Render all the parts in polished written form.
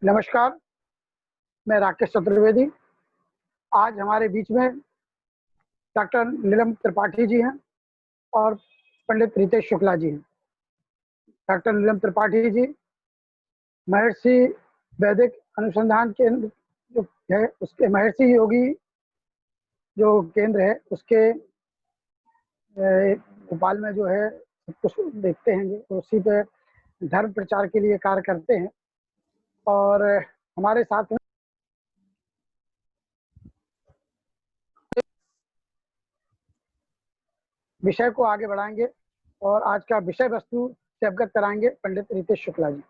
नमस्कार, मैं राकेश चतुर्वेदी। आज हमारे बीच में डॉक्टर नीलम त्रिपाठी जी हैं और पंडित रितेश शुक्ला जी हैं। डॉक्टर नीलम त्रिपाठी जी महर्षि वैदिक अनुसंधान केंद्र जो है उसके महर्षि योगी जो केंद्र है उसके भोपाल में जो है सब कुछ देखते हैं, उसी पे धर्म प्रचार के लिए कार्य करते हैं। और हमारे साथ में विषय को आगे बढ़ाएंगे और आज का विषय वस्तु से अवगत कराएंगे पंडित रितेश शुक्ला जी।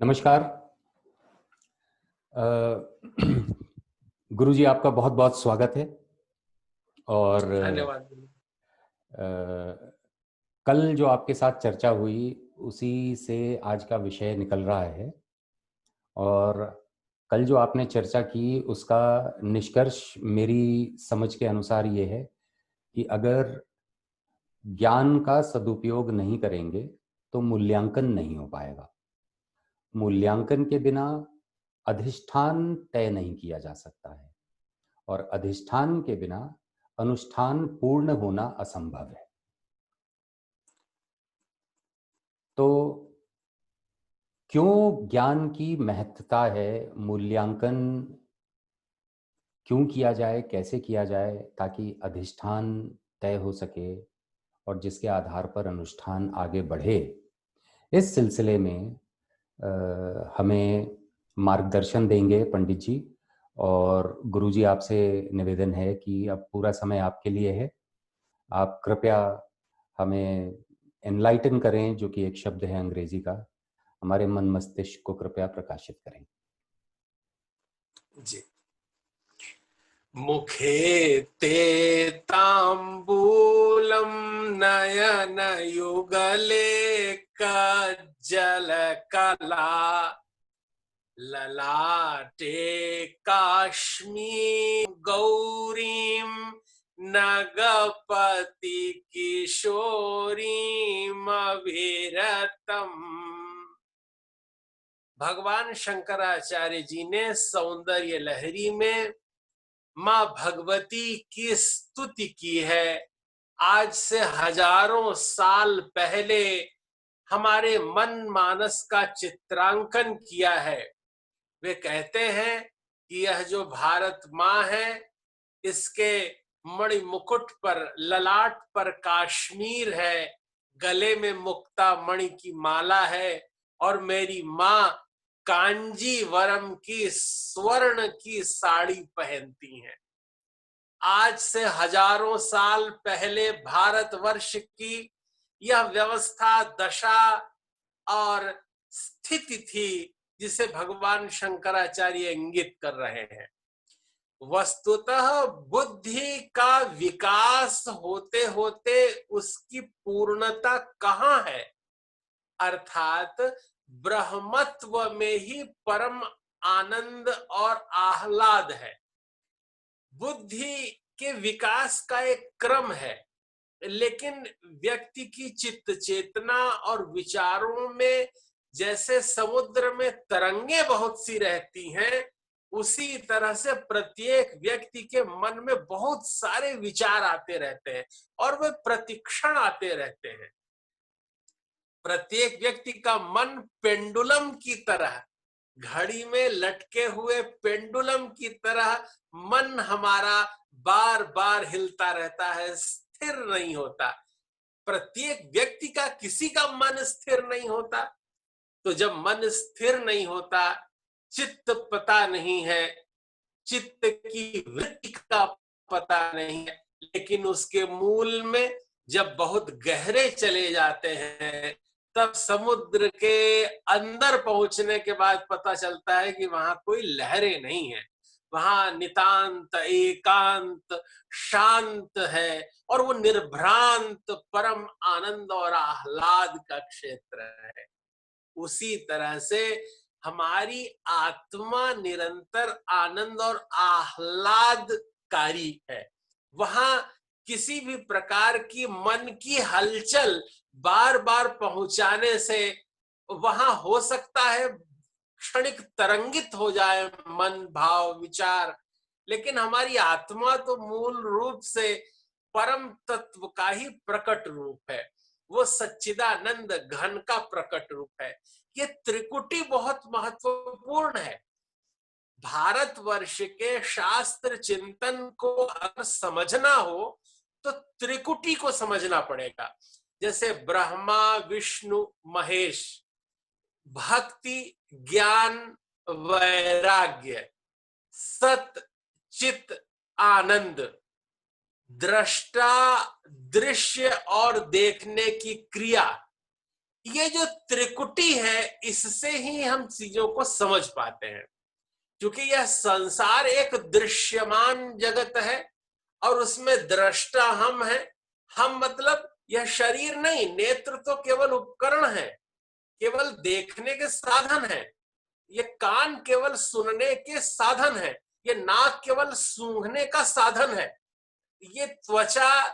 नमस्कार। गुरु जी, आपका बहुत बहुत स्वागत है। और धन्यवाद। कल जो आपके साथ चर्चा हुई उसी से आज का विषय निकल रहा है। और कल जो आपने चर्चा की उसका निष्कर्ष मेरी समझ के अनुसार ये है कि अगर ज्ञान का सदुपयोग नहीं करेंगे तो मूल्यांकन नहीं हो पाएगा। मूल्यांकन के बिना अधिष्ठान तय नहीं किया जा सकता है और अधिष्ठान के बिना अनुष्ठान पूर्ण होना असंभव है। तो क्यों ज्ञान की महत्ता है, मूल्यांकन क्यों किया जाए, कैसे किया जाए ताकि अधिष्ठान तय हो सके और जिसके आधार पर अनुष्ठान आगे बढ़े, इस सिलसिले में हमें मार्गदर्शन देंगे पंडित जी। और गुरुजी, आपसे निवेदन है कि अब पूरा समय आपके लिए है। आप कृपया हमें एनलाइटन करें, जो कि एक शब्द है अंग्रेजी का। हमारे मन मस्तिष्क को कृपया प्रकाशित करें जी। मुखे ते तांबूलम नयन युगले कज्जल कला ललाटे काश्मीर गौरीम नगपति किशोरीम अभिरतम। भगवान शंकराचार्य जी ने सौंदर्य लहरी में मां भगवती की स्तुति की है। आज से हजारों साल पहले हमारे मन मानस का चित्रांकन किया है। वे कहते हैं कि यह जो भारत माँ है, इसके मणि मुकुट पर, ललाट पर काश्मीर है, गले में मुक्ता मणि की माला है और मेरी माँ कांजीवरम की स्वर्ण की साड़ी पहनती हैं। आज से हजारों साल पहले भारतवर्ष की यह व्यवस्था, दशा और स्थिति थी जिसे भगवान शंकराचार्य इंगित कर रहे हैं। वस्तुतः बुद्धि का विकास होते होते उसकी पूर्णता कहाँ है? अर्थात ब्रह्मत्व में ही परम आनंद और आह्लाद है। बुद्धि के विकास का एक क्रम है, लेकिन व्यक्ति की चित्त चेतना और विचारों में जैसे समुद्र में तरंगे बहुत सी रहती हैं, उसी तरह से प्रत्येक व्यक्ति के मन में बहुत सारे विचार आते रहते हैं और वे प्रतिक्षण आते रहते हैं। प्रत्येक व्यक्ति का मन पेंडुलम की तरह, घड़ी में लटके हुए पेंडुलम की तरह मन हमारा बार बार हिलता रहता है, स्थिर नहीं होता। प्रत्येक व्यक्ति का, किसी का मन स्थिर नहीं होता। तो जब मन स्थिर नहीं होता, चित्त पता नहीं है, चित्त की वृत्ति का पता नहीं है, लेकिन उसके मूल में जब बहुत गहरे चले जाते हैं, तब समुद्र के अंदर पहुंचने के बाद पता चलता है कि वहां कोई लहरें नहीं है, वहां नितांत एकांत शांत है और वो निर्भ्रांत परम आनंद और आह्लाद का क्षेत्र है। उसी तरह से हमारी आत्मा निरंतर आनंद और आह्लादकारी है। वहां किसी भी प्रकार की मन की हलचल बार बार पहुंचाने से वहां हो सकता है क्षणिक तरंगित हो जाए मन, भाव, विचार, लेकिन हमारी आत्मा तो मूल रूप से परम तत्व का ही प्रकट रूप है। वो सच्चिदानंद घन का प्रकट रूप है। ये त्रिकुटी बहुत महत्वपूर्ण है। भारतवर्ष के शास्त्र चिंतन को अगर समझना हो तो त्रिकुटी को समझना पड़ेगा। जैसे ब्रह्मा, विष्णु, महेश, भक्ति, ज्ञान, वैराग्य, सत, चित, आनंद, दृष्टा, दृश्य और देखने की क्रिया, ये जो त्रिकुटी है इससे ही हम चीजों को समझ पाते हैं। क्योंकि यह संसार एक दृश्यमान जगत है और उसमें दृष्टा हम हैं। हम मतलब यह शरीर नहीं, नेत्र तो केवल उपकरण है, केवल देखने के साधन है। ये कान केवल सुनने के साधन है। ये नाक केवल सूंघने का साधन है। ये त्वचा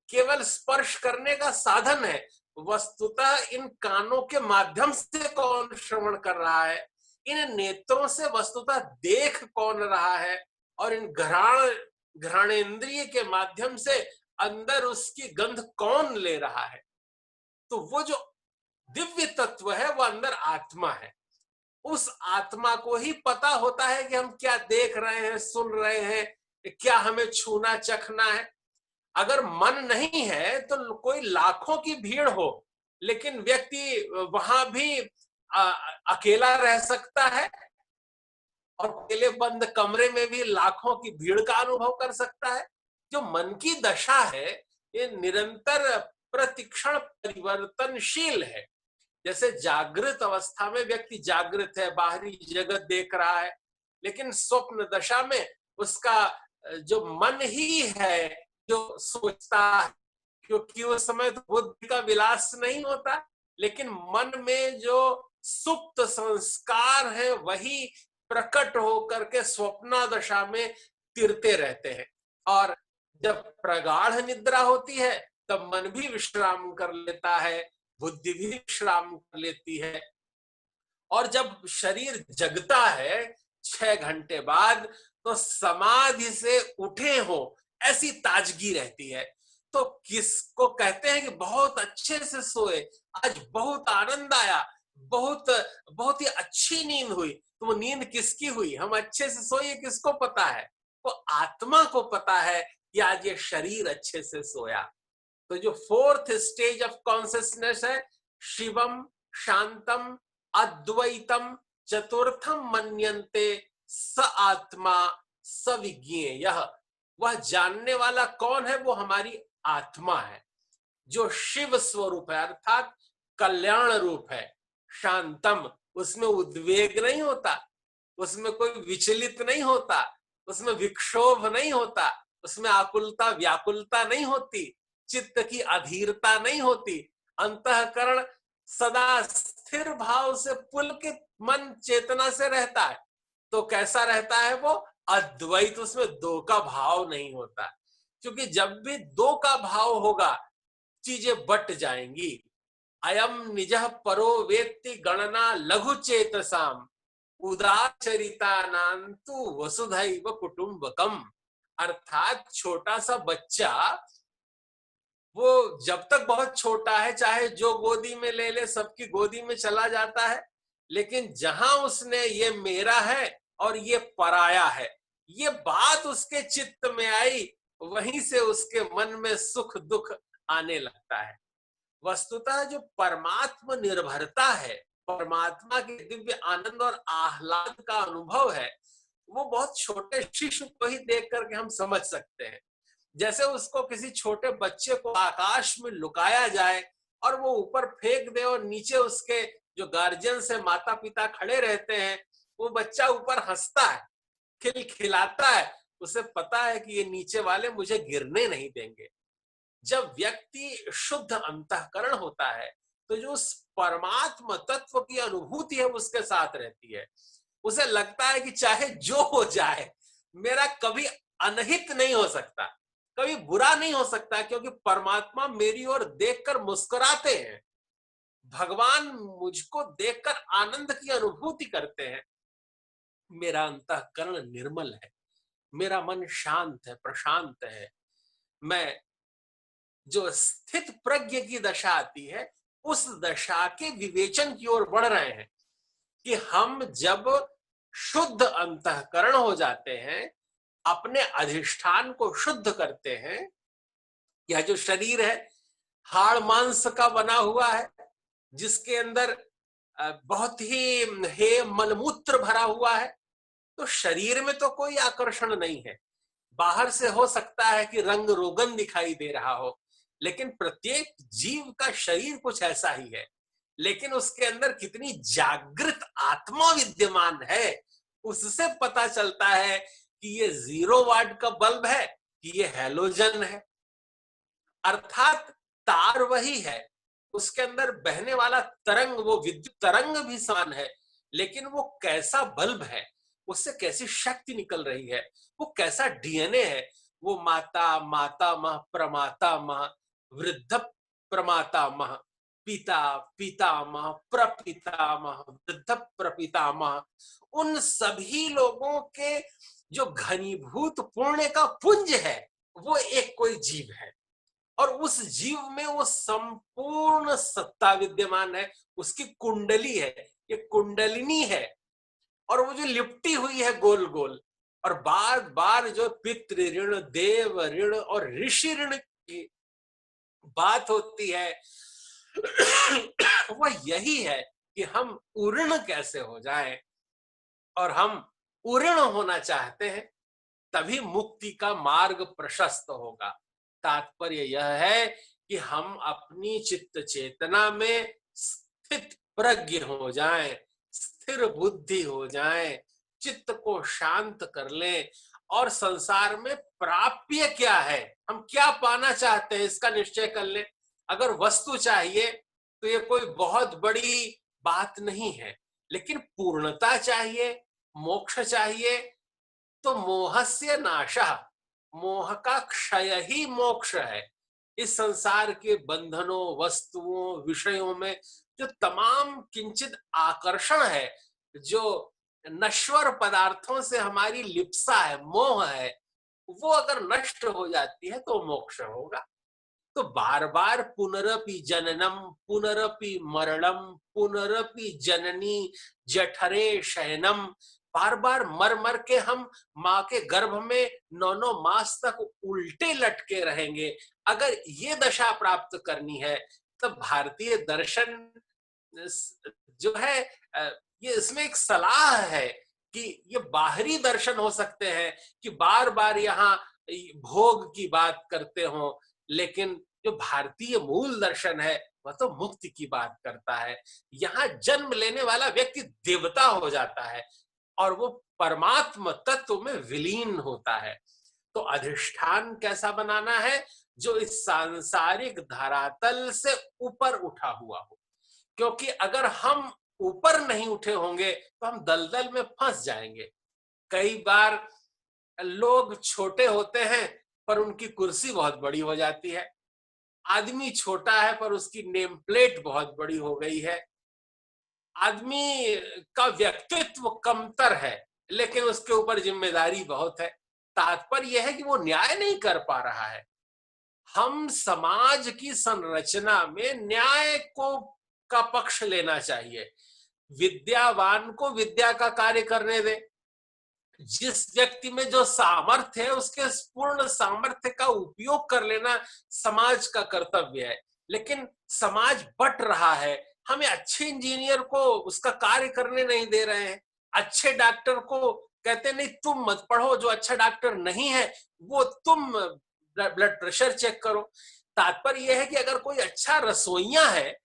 केवल स्पर्श करने का साधन है। वस्तुतः इन कानों के माध्यम से कौन श्रवण कर रहा है, इन नेत्रों से वस्तुतः देख कौन रहा है, और इन घ्राणेन्द्रिय के माध्यम से अंदर उसकी गंध कौन ले रहा है। तो वो जो दिव्य तत्व है वो अंदर आत्मा है। उस आत्मा को ही पता होता है कि हम क्या देख रहे हैं, सुन रहे हैं, क्या हमें छूना चखना है। अगर मन नहीं है तो कोई लाखों की भीड़ हो, लेकिन व्यक्ति वहां भी अकेला रह सकता है और अकेले बंद कमरे में भी लाखों की भीड़ का अनुभव कर सकता है। जो मन की दशा है ये निरंतर प्रतिक्षण परिवर्तनशील है। जैसे जागृत अवस्था में व्यक्ति जागृत है, बाहरी जगत देख रहा है, लेकिन स्वप्न दशा में उसका जो मन ही है जो सोचता है, क्योंकि उस समय तो बुद्धि का विलास नहीं होता, लेकिन मन में जो सुप्त संस्कार है वही प्रकट होकर के स्वप्ना दशा में तिरते रहते हैं। और जब प्रगाढ़ निद्रा होती है तब मन भी विश्राम कर लेता है, बुद्धि भी विश्राम कर लेती है। और जब शरीर जगता है 6 घंटे बाद तो समाधि से उठे हो ऐसी ताजगी रहती है। तो किसको कहते हैं कि बहुत अच्छे से सोए, आज बहुत आनंद आया, बहुत बहुत ही अच्छी नींद हुई। तो वो नींद किसकी हुई, हम अच्छे से सोए, किसको पता है? वो आत्मा को पता है कि आज ये शरीर अच्छे से सोया। तो जो 4th स्टेज ऑफ कॉन्शियसनेस है, शिवम शांतम अद्वैतम चतुर्थम मन्यन्ते स आत्मा स विज्ञेयः। वह जानने वाला कौन है? वो हमारी आत्मा है जो शिव स्वरूप है, अर्थात कल्याण रूप है। शांतम, उसमें उद्वेग नहीं होता, उसमें कोई विचलित नहीं होता, उसमें विक्षोभ नहीं होता, उसमें आकुलता व्याकुलता नहीं होती, चित्त की अधीरता नहीं होती, अंतःकरण सदा स्थिर भाव से पुलकित मन चेतना से रहता है। तो कैसा रहता है वो? अद्वैत, उसमें दो का भाव नहीं होता। क्योंकि जब भी दो का भाव होगा चीजें बट जाएंगी। अयम निजः परो वेत्ति गणना लघु चेतसाम उदाचरितानांतु वसुधैव कुटुंबकम। अर्थात छोटा सा बच्चा वो जब तक बहुत छोटा है चाहे जो गोदी में ले ले सबकी गोदी में चला जाता है, लेकिन जहां उसने ये मेरा है और ये पराया है ये बात उसके चित्त में आई, वहीं से उसके मन में सुख दुख आने लगता है। वस्तुतः जो परमात्मा निर्भरता है, परमात्मा के दिव्य आनंद और आह्लाद का अनुभव है, वो बहुत छोटे शिशु को ही देख करके हम समझ सकते हैं। जैसे उसको किसी छोटे बच्चे को आकाश में लुकाया जाए और वो ऊपर फेंक दे और नीचे उसके जो गार्जियन से माता पिता खड़े रहते हैं, वो बच्चा ऊपर हंसता है, खिलखिलाता है, उसे पता है कि ये नीचे वाले मुझे गिरने नहीं देंगे। जब व्यक्ति शुद्ध अंतःकरण होता है तो जो उस परमात्मा तत्व की अनुभूति है उसके साथ रहती है। उसे लगता है कि चाहे जो हो जाए मेरा कभी अनहित नहीं हो सकता, कभी बुरा नहीं हो सकता, क्योंकि परमात्मा मेरी ओर देखकर मुस्कुराते हैं। भगवान मुझको देखकर आनंद की अनुभूति करते हैं, मेरा अंतःकरण निर्मल है, मेरा मन शांत है, प्रशांत है। मैं जो स्थित प्रज्ञ की दशा आती है, उस दशा के विवेचन की ओर बढ़ रहे हैं कि हम जब शुद्ध अंतःकरण हो जाते हैं, अपने अधिष्ठान को शुद्ध करते हैं। यह जो शरीर है हाड़ मांस का बना हुआ है, जिसके अंदर बहुत ही हे मलमूत्र भरा हुआ है, तो शरीर में तो कोई आकर्षण नहीं है। बाहर से हो सकता है कि रंग रोगन दिखाई दे रहा हो, लेकिन प्रत्येक जीव का शरीर कुछ ऐसा ही है। लेकिन उसके अंदर कितनी जागृत आत्मा विद्यमान है, उससे पता चलता है कि ये 0 वाट का बल्ब है कि ये हैलोजन है। अर्थात तार वही है, उसके अंदर बहने वाला तरंग वो विद्युत तरंग भी समान है, लेकिन वो कैसा बल्ब है, उससे कैसी शक्ति निकल रही है, वो कैसा डीएनए है, वो माता मातामह प्रमातामह वृद्ध प्रमातामह पिता पितामह प्रपितामह वृद्ध प्रपितामह, उन सभी लोगों के जो घनीभूत पुण्य का पुंज है, वो एक कोई जीव है। और उस जीव में वो संपूर्ण सत्ता विद्यमान है, उसकी कुंडली है, ये कुंडलिनी है, और वो जो लिपटी हुई है गोल गोल, और बार बार जो पितृ ऋण देव ऋण और ऋषि ऋण की बात होती है वह यही है कि हम उऋण कैसे हो जाएं, और हम उऋण होना चाहते हैं, तभी मुक्ति का मार्ग प्रशस्त होगा। तात्पर्य यह है कि हम अपनी चित्त चेतना में स्थित प्रज्ञ हो जाएं, स्थिर बुद्धि हो जाएं, चित्त को शांत कर लें, और संसार में प्राप्य क्या है, हम क्या पाना चाहते हैं, इसका निश्चय कर लें। अगर वस्तु चाहिए तो ये कोई बहुत बड़ी बात नहीं है, लेकिन पूर्णता चाहिए, मोक्ष चाहिए, तो मोहस्य नाशः, मोह का क्षय ही मोक्ष है। इस संसार के बंधनों, वस्तुओं, विषयों में जो तमाम किंचित आकर्षण है, जो नश्वर पदार्थों से हमारी लिप्सा है, मोह है, वो अगर नष्ट हो जाती है तो मोक्ष होगा। तो बार बार पुनरपि जननम पुनरपि मरणम पुनरपि जननी जठरे शयनम, बार बार मर मर के हम माँ के गर्भ में 9 मास तक उल्टे लटके रहेंगे। अगर ये दशा प्राप्त करनी है, तब भारतीय दर्शन जो है, ये इसमें एक सलाह है कि ये बाहरी दर्शन हो सकते हैं कि बार बार यहाँ भोग की बात करते हो, लेकिन जो भारतीय मूल दर्शन है वह तो मुक्ति की बात करता है। यहाँ जन्म लेने वाला व्यक्ति देवता हो जाता है और वो परमात्म तत्व में विलीन होता है। तो अधिष्ठान कैसा बनाना है, जो इस सांसारिक धरातल से ऊपर उठा हुआ हो, क्योंकि अगर हम ऊपर नहीं उठे होंगे तो हम दलदल में फंस जाएंगे। कई बार लोग छोटे होते हैं पर उनकी कुर्सी बहुत बड़ी हो जाती है, आदमी छोटा है पर उसकी नेम प्लेट बहुत बड़ी हो गई है, आदमी का व्यक्तित्व कमतर है लेकिन उसके ऊपर जिम्मेदारी बहुत है। तात्पर्य यह है कि वो न्याय नहीं कर पा रहा है। हम समाज की संरचना में न्याय को का पक्ष लेना चाहिए। विद्यावान को विद्या का कार्य करने दे, जिस व्यक्ति में जो सामर्थ्य है उसके पूर्ण सामर्थ्य का उपयोग कर लेना समाज का कर्तव्य है। लेकिन समाज बट रहा है, हमें अच्छे इंजीनियर को उसका कार्य करने नहीं दे रहे हैं, अच्छे डॉक्टर को कहते नहीं तुम मत पढ़ो, जो अच्छा डॉक्टर नहीं है वो तुम ब्लड प्रेशर चेक करो। तात्पर्य यह है कि अगर कोई अच्छा रसोइया है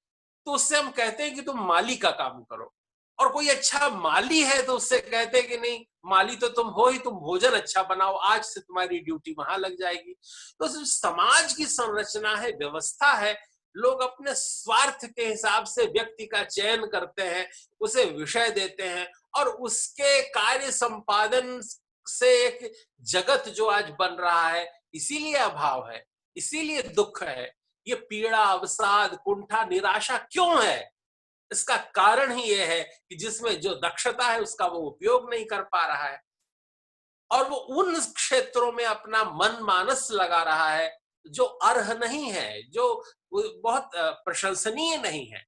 तो उससे हम कहते हैं कि तुम माली का काम करो, और कोई अच्छा माली है तो उससे कहते हैं कि नहीं माली तो तुम हो ही, तुम भोजन अच्छा बनाओ, आज से तुम्हारी ड्यूटी वहां लग जाएगी। तो समाज की संरचना है, व्यवस्था है, लोग अपने स्वार्थ के हिसाब से व्यक्ति का चयन करते हैं, उसे विषय देते हैं, और उसके कार्य संपादन से एक जगत जो आज बन रहा है, इसीलिए अभाव है, इसीलिए दुख है, ये पीड़ा अवसाद कुंठा निराशा क्यों है? इसका कारण ही यह है कि जिसमें जो दक्षता है उसका वो उपयोग नहीं कर पा रहा है और वो उन क्षेत्रों में अपना मन मानस लगा रहा है जो अर्ह नहीं है, जो बहुत प्रशंसनीय नहीं है।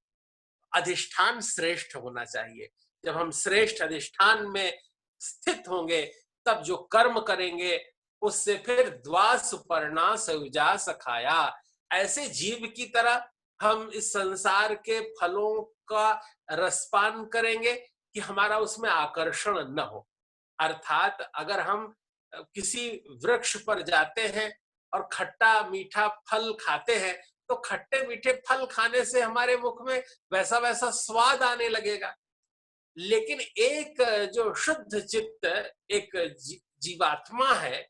अधिष्ठान श्रेष्ठ होना चाहिए। जब हम श्रेष्ठ अधिष्ठान में स्थित होंगे तब जो कर्म करेंगे उससे फिर द्वास पर्णा सयुजा सखाया, ऐसे जीव की तरह हम इस संसार के फलों का रसपान करेंगे कि हमारा उसमें आकर्षण न हो। अर्थात अगर हम किसी वृक्ष पर जाते हैं और खट्टा मीठा फल खाते हैं तो खट्टे मीठे फल खाने से हमारे मुख में वैसा वैसा स्वाद आने लगेगा। लेकिन एक जो शुद्ध चित्त एक जीवात्मा है,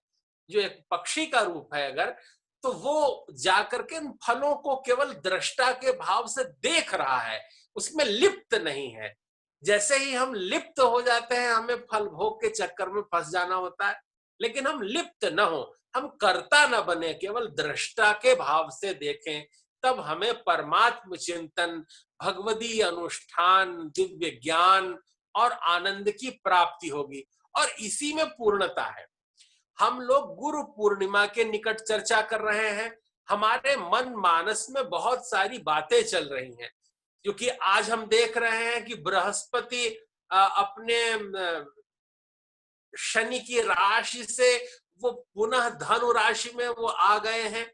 जो एक पक्षी का रूप है, अगर तो वो जाकर के इन फलों को केवल दृष्टा के भाव से देख रहा है, उसमें लिप्त नहीं है। जैसे ही हम लिप्त हो जाते हैं हमें फल भोग के चक्कर में फंस जाना होता है, लेकिन हम लिप्त न हो, हम कर्ता न बने, केवल दृष्टा के भाव से देखें, तब हमें परमात्म चिंतन, भगवदी अनुष्ठान, दिव्य ज्ञान और आनंद की प्राप्ति होगी और इसी में पूर्णता है। हम लोग गुरु पूर्णिमा के निकट चर्चा कर रहे हैं, हमारे मन मानस में बहुत सारी बातें चल रही हैं, क्योंकि आज हम देख रहे हैं कि बृहस्पति अपने शनि की राशि से वो पुनः धनु राशि में वो आ गए हैं।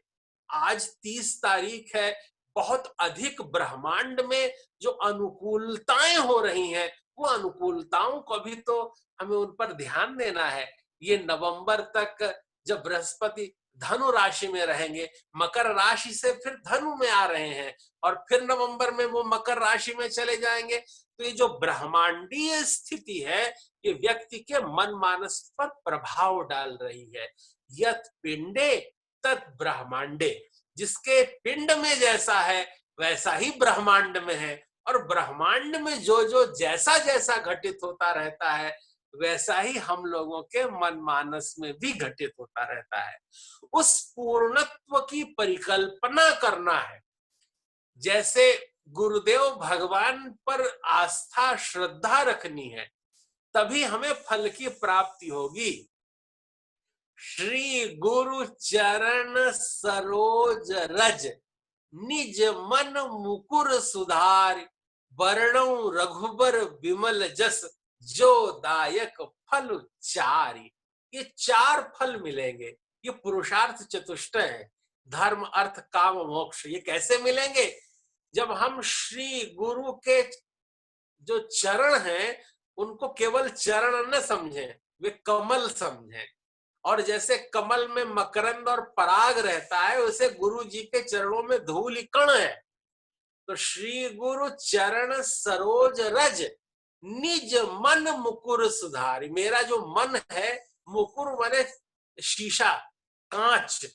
आज 30 तारीख है। बहुत अधिक ब्रह्मांड में जो अनुकूलताएं हो रही हैं, वो अनुकूलताओं को भी तो हमें उन पर ध्यान देना है। ये नवंबर तक जब बृहस्पति धनु राशि में रहेंगे, मकर राशि से फिर धनु में आ रहे हैं और फिर नवंबर में वो मकर राशि में चले जाएंगे। तो ये जो ब्रह्मांडीय स्थिति है ये व्यक्ति के मन मानस पर प्रभाव डाल रही है। यत पिंडे तत् ब्रह्मांडे, जिसके पिंड में जैसा है वैसा ही ब्रह्मांड में है और ब्रह्मांड में जो जो जैसा जैसा घटित होता रहता है वैसा ही हम लोगों के मन मानस में भी घटित होता रहता है। उस पूर्णत्व की परिकल्पना करना है। जैसे गुरुदेव भगवान पर आस्था श्रद्धा रखनी है, तभी हमें फल की प्राप्ति होगी। श्री गुरु चरण सरोज रज, निज मन मुकुर सुधार, वर्णौ रघुबर विमल जस, जो दायक फल चारि। ये 4 फल मिलेंगे। ये पुरुषार्थ चतुष्टय है, धर्म अर्थ काम मोक्ष। ये कैसे मिलेंगे? जब हम श्री गुरु के जो चरण हैं उनको केवल चरण न समझें, वे कमल समझें। और जैसे कमल में मकरंद और पराग रहता है, वैसे गुरु जी के चरणों में धूल कण है। तो श्री गुरु चरण सरोज रज, निज मन मुकुर सुधारी। मेरा जो मन है, मुकुर माने शीशा, कांच,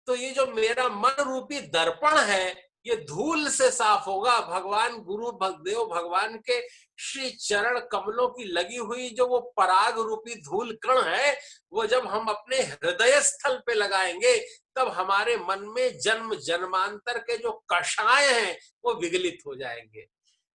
तो ये जो मेरा मन रूपी दर्पण है ये धूल से साफ होगा। भगवान गुरु भगदेव भगवान के श्री चरण कमलों की लगी हुई जो वो पराग रूपी धूल कण है, वो जब हम अपने हृदय स्थल पे लगाएंगे तब हमारे मन में जन्म जन्मांतर के जो कषाय हैं वो विगलित हो जाएंगे।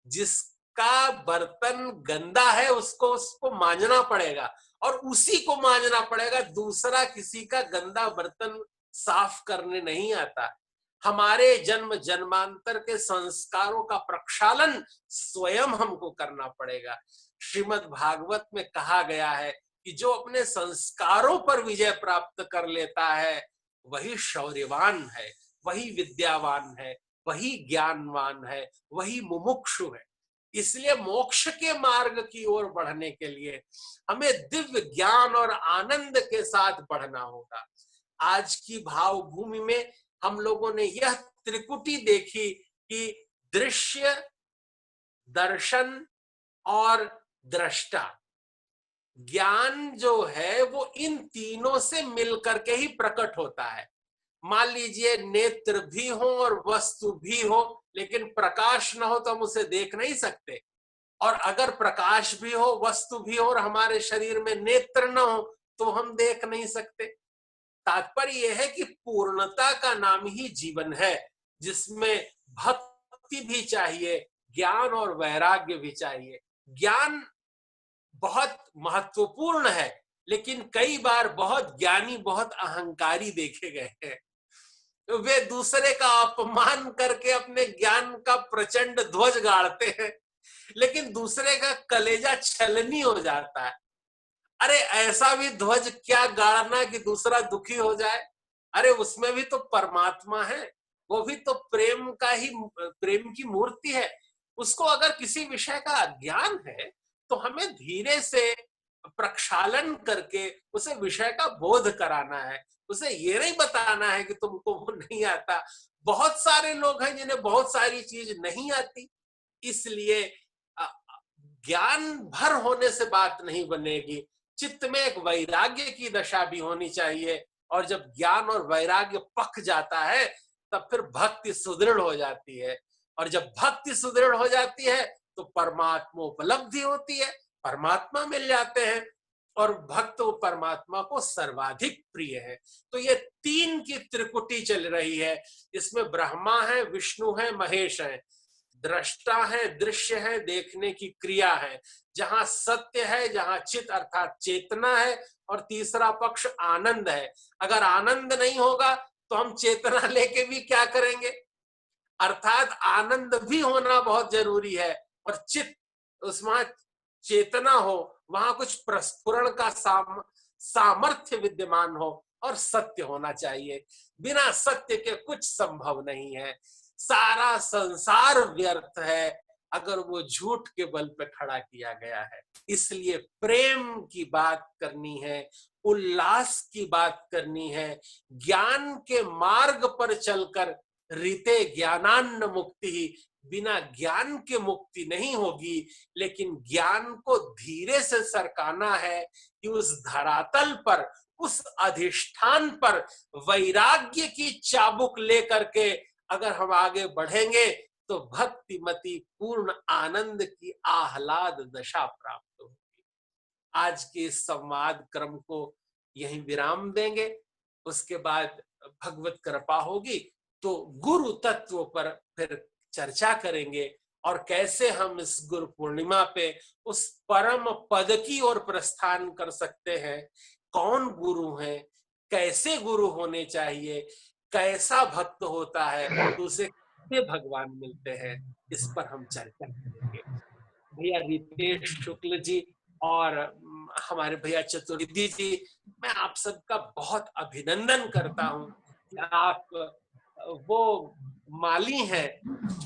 जिसका बर्तन गंदा है उसको मांजना पड़ेगा और उसी को मांजना पड़ेगा। दूसरा किसी का गंदा बर्तन साफ करने नहीं आता। हमारे जन्म जन्मांतर के संस्कारों का प्रक्षालन स्वयं हमको करना पड़ेगा। श्रीमद् भागवत में कहा गया है कि जो अपने संस्कारों पर विजय प्राप्त कर लेता है वही शौर्यवान है, वही विद्यावान है, वही ज्ञानवान है, वही मुमुक्षु है। इसलिए मोक्ष के मार्ग की ओर बढ़ने के लिए हमें दिव्य ज्ञान और आनंद के साथ बढ़ना होगा। आज की भाव भूमि में हम लोगों ने यह त्रिकुटी देखी कि दृश्य, दर्शन और दृष्टा। ज्ञान जो है वो इन तीनों से मिलकर के ही प्रकट होता है। मान लीजिए नेत्र भी हो और वस्तु भी हो, लेकिन प्रकाश न हो तो हम उसे देख नहीं सकते। और अगर प्रकाश भी हो, वस्तु भी हो और हमारे शरीर में नेत्र न हो तो हम देख नहीं सकते। तात्पर्य यह है कि पूर्णता का नाम ही जीवन है, जिसमें भक्ति भी चाहिए, ज्ञान और वैराग्य भी चाहिए। ज्ञान बहुत महत्वपूर्ण है, लेकिन कई बार बहुत ज्ञानी बहुत अहंकारी देखे गए हैं। तो वे दूसरे का अपमान करके अपने ज्ञान का प्रचंड ध्वज गाड़ते हैं, लेकिन दूसरे का कलेजा छलनी हो जाता है। अरे ऐसा भी ध्वज क्या गाड़ना कि दूसरा दुखी हो जाए? अरे उसमें भी तो परमात्मा है, वो भी तो प्रेम की मूर्ति है। उसको अगर किसी विषय का अज्ञान है तो हमें धीरे से प्रक्षालन करके उसे विषय का बोध कराना है। उसे ये नहीं बताना है कि तुमको वो नहीं आता। बहुत सारे लोग हैं जिन्हें बहुत सारी चीज नहीं आती, इसलिए ज्ञान भर होने से बात नहीं बनेगी। चित्त में एक वैराग्य की दशा भी होनी चाहिए, और जब ज्ञान और वैराग्य पक जाता है तब फिर भक्ति सुदृढ़ हो जाती है, और जब भक्ति सुदृढ़ हो जाती है तो परमात्मा उपलब्धि होती है, परमात्मा मिल जाते हैं, और भक्त परमात्मा को सर्वाधिक प्रिय है। तो ये तीन की त्रिकुटी चल रही है, इसमें ब्रह्मा है, विष्णु है, महेश है। दृष्टा है, दृश्य है, देखने की क्रिया है, जहां सत्य है, जहां चित अर्थात चेतना है, और तीसरा पक्ष आनंद है। अगर आनंद नहीं होगा तो हम चेतना लेके भी क्या करेंगे? अर्थात आनंद भी होना बहुत जरूरी है, और चित उसमें चेतना हो, वहां कुछ प्रस्फुरण का सामर्थ्य विद्यमान हो, और सत्य होना चाहिए। बिना सत्य के कुछ संभव नहीं है। सारा संसार व्यर्थ है अगर वो झूठ के बल पे खड़ा किया गया है। इसलिए प्रेम की बात करनी है, उल्लास की बात करनी है। ज्ञान के मार्ग पर चलकर रीते ज्ञानान्न मुक्ति, बिना ज्ञान के मुक्ति नहीं होगी, लेकिन ज्ञान को धीरे से सरकाना है कि उस धरातल पर, उस अधिष्ठान पर वैराग्य की चाबुक लेकर के अगर हम आगे बढ़ेंगे तो भक्तिमती पूर्ण आनंद की आह्लाद दशा प्राप्त होगी। आज के इस संवाद क्रम को यहीं विराम देंगे, उसके बाद भगवत कृपा होगी तो गुरु तत्व पर फिर चर्चा करेंगे, और कैसे हम इस गुरु पूर्णिमा पे उस परम पद की ओर प्रस्थान कर सकते हैं। कौन गुरु है, कैसे गुरु होने चाहिए, कैसा भक्त होता है, तो उसे कैसे भगवान मिलते हैं, इस पर हम चर्चा करेंगे। भैया रितेश शुक्ल जी और हमारे भैया चतुर्वेदी जी, मैं आप सबका बहुत अभिनंदन करता हूं कि आप वो माली हैं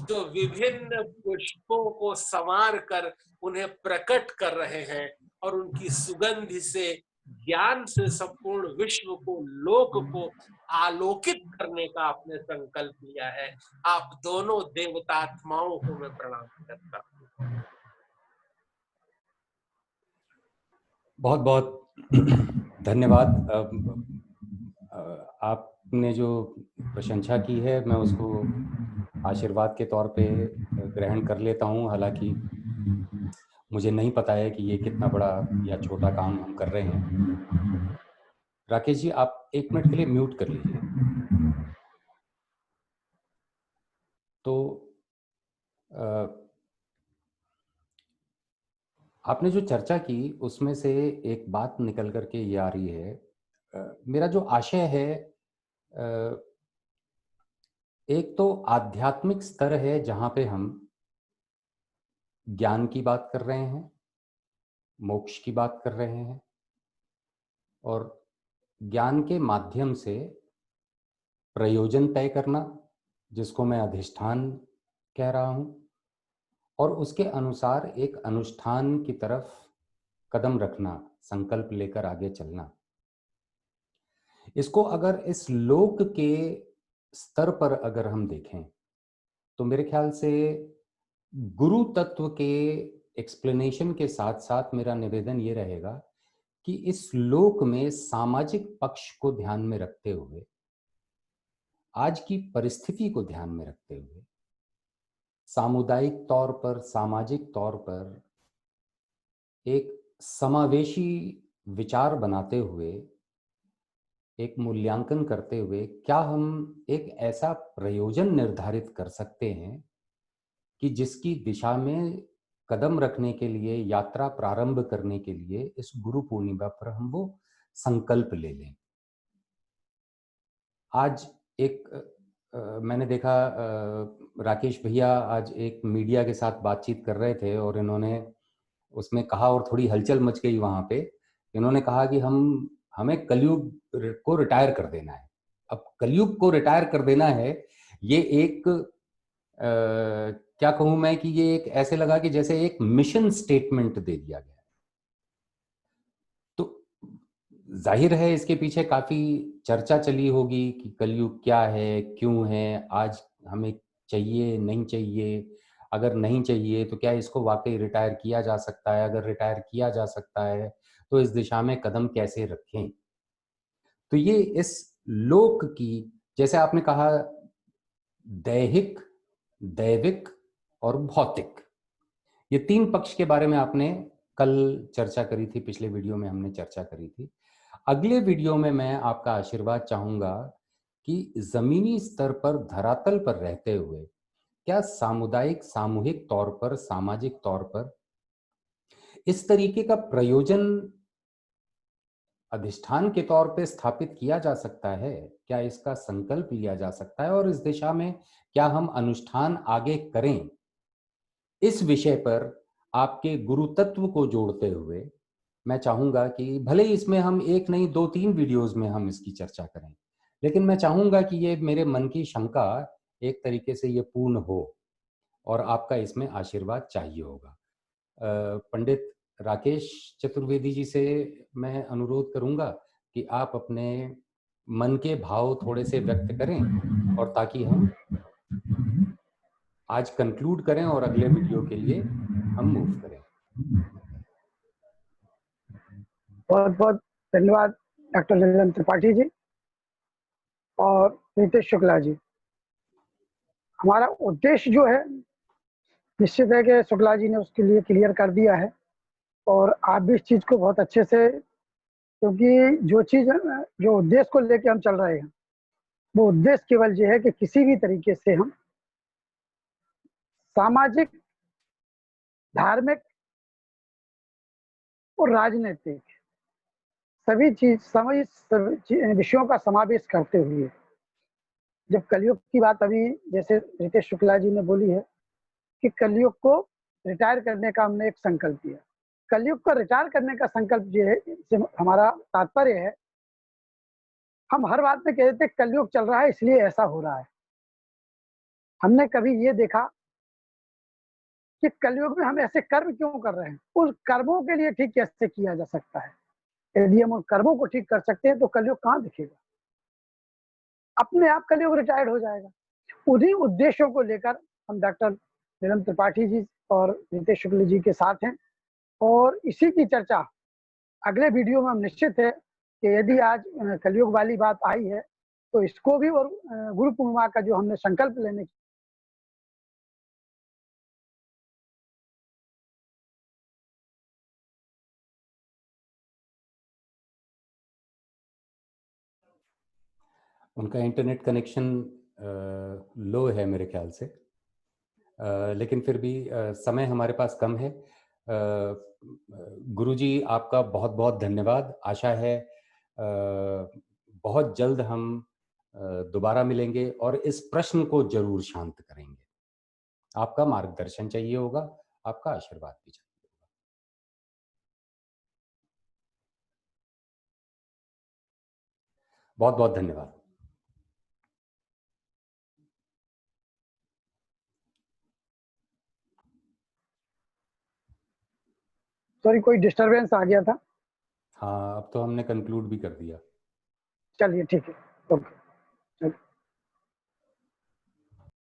जो विभिन्न पुष्पों को संवार कर उन्हें प्रकट कर रहे हैं, और उनकी सुगंध से, ज्ञान से संपूर्ण विश्व को, लोक को आलोकित करने का आपने संकल्प लिया है। आप दोनों देवतात्माओं को मैं प्रणाम करता हूँ। बहुत बहुत धन्यवाद। आपने जो प्रशंसा की है मैं उसको आशीर्वाद के तौर पे ग्रहण कर लेता हूँ। हालांकि मुझे नहीं पता है कि ये कितना बड़ा या छोटा काम हम कर रहे हैं। राकेश जी, आप 1 मिनट के लिए म्यूट कर लीजिए। तो आपने जो चर्चा की उसमें से एक बात निकल करके ये आ रही है, मेरा जो आशय है, एक तो आध्यात्मिक स्तर है जहाँ पे हम ज्ञान की बात कर रहे हैं, मोक्ष की बात कर रहे हैं, और ज्ञान के माध्यम से प्रयोजन तय करना, जिसको मैं अधिष्ठान कह रहा हूँ, और उसके अनुसार एक अनुष्ठान की तरफ कदम रखना, संकल्प लेकर आगे चलना। इसको अगर इस लोक के स्तर पर अगर हम देखें तो मेरे ख्याल से गुरु तत्व के एक्सप्लेनेशन के साथ साथ मेरा निवेदन ये रहेगा कि इस लोक में सामाजिक पक्ष को ध्यान में रखते हुए, आज की परिस्थिति को ध्यान में रखते हुए, सामुदायिक तौर पर, सामाजिक तौर पर एक समावेशी विचार बनाते हुए, एक मूल्यांकन करते हुए, क्या हम एक ऐसा प्रयोजन निर्धारित कर सकते हैं कि जिसकी दिशा में कदम रखने के लिए, यात्रा प्रारंभ करने के लिए इस गुरु पूर्णिमा पर हम वो संकल्प ले लें। आज एक मैंने देखा राकेश भैया आज एक मीडिया के साथ बातचीत कर रहे थे और इन्होंने उसमें कहा, और थोड़ी हलचल मच गई वहां पे, इन्होंने कहा कि हमें कलयुग को रिटायर कर देना है। अब कलयुग को रिटायर कर देना है, ये एक क्या कहूं मैं कि ये एक ऐसे लगा कि जैसे एक मिशन स्टेटमेंट दे दिया गया। तो जाहिर है इसके पीछे काफी चर्चा चली होगी कि कलयुग क्या है, क्यों है, आज हमें चाहिए, नहीं चाहिए, अगर नहीं चाहिए तो क्या इसको वाकई रिटायर किया जा सकता है, अगर रिटायर किया जा सकता है तो इस दिशा में कदम कैसे रखें। तो ये इस लोक की, जैसे आपने कहा, दैहिक, दैविक और भौतिक, ये 3 पक्ष के बारे में आपने कल चर्चा करी थी, पिछले वीडियो में हमने चर्चा करी थी। अगले वीडियो में मैं आपका आशीर्वाद चाहूंगा कि जमीनी स्तर पर, धरातल पर रहते हुए क्या सामुदायिक, सामूहिक तौर पर, सामाजिक तौर पर इस तरीके का प्रयोजन अधिष्ठान के तौर पे स्थापित किया जा सकता है, क्या इसका संकल्प लिया जा सकता है और इस दिशा में क्या हम अनुष्ठान आगे करें। इस विषय पर आपके गुरु तत्व को जोड़ते हुए मैं चाहूंगा कि भले ही इसमें हम 1 नहीं 2-3 वीडियोस में हम इसकी चर्चा करें, लेकिन मैं चाहूंगा कि ये मेरे मन की शंका एक तरीके से ये पूर्ण हो और आपका इसमें आशीर्वाद चाहिए होगा। पंडित राकेश चतुर्वेदी जी से मैं अनुरोध करूंगा कि आप अपने मन के भाव थोड़े से व्यक्त करें और ताकि हम आज कंक्लूड करें और अगले वीडियो के लिए हम मूव करें। बहुत बहुत धन्यवाद डॉक्टर नीलम त्रिपाठी जी और रितेश शुक्ला जी। हमारा उद्देश्य जो है निश्चित है कि शुक्ला जी ने उसके लिए क्लियर कर दिया है और आप भी इस चीज़ को बहुत अच्छे से, क्योंकि जो उद्देश्य को लेकर हम चल रहे हैं वो उद्देश्य केवल ये है कि किसी भी तरीके से हम सामाजिक, धार्मिक और राजनीतिक सभी विषयों का समावेश करते हुए, जब कलयुग की बात, अभी जैसे रितेश शुक्ला जी ने बोली है कि कलयुग को रिटायर करने का हमने एक संकल्प लिया। कलयुग को रिटायर करने का संकल्प ये है, इससे हमारा तात्पर्य है, हम हर बात में कह देते कलयुग चल रहा है इसलिए ऐसा हो रहा है। हमने कभी ये देखा कि कलयुग में हम ऐसे कर्म क्यों कर रहे हैं, उस कर्मों के लिए ठीक कैसे किया जा सकता है। यदि हम उन कर्मों को ठीक कर सकते हैं तो कलयुग कहाँ दिखेगा, अपने आप कलयुग रिटायर्ड हो जाएगा। उन्हीं उद्देश्यों को लेकर हम डॉक्टर नीलम त्रिपाठी जी और रितेश शुक्ल जी के साथ हैं और इसी की चर्चा अगले वीडियो में हम निश्चित है कि यदि आज कलयुग वाली बात आई है तो इसको भी, और गुरु पूर्णिमा का जो हमने संकल्प लेने की उनका इंटरनेट कनेक्शन लो है मेरे ख्याल से, लेकिन फिर भी समय हमारे पास कम है। गुरुजी आपका बहुत बहुत धन्यवाद। आशा है बहुत जल्द हम दोबारा मिलेंगे और इस प्रश्न को जरूर शांत करेंगे। आपका मार्गदर्शन चाहिए होगा, आपका आशीर्वाद भी चाहिए होगा। बहुत बहुत धन्यवाद। सॉरी, कोई डिस्टरबेंस आ गया था। हाँ, अब तो हमने कंक्लूड भी कर दिया। चलिए ठीक है, ओके।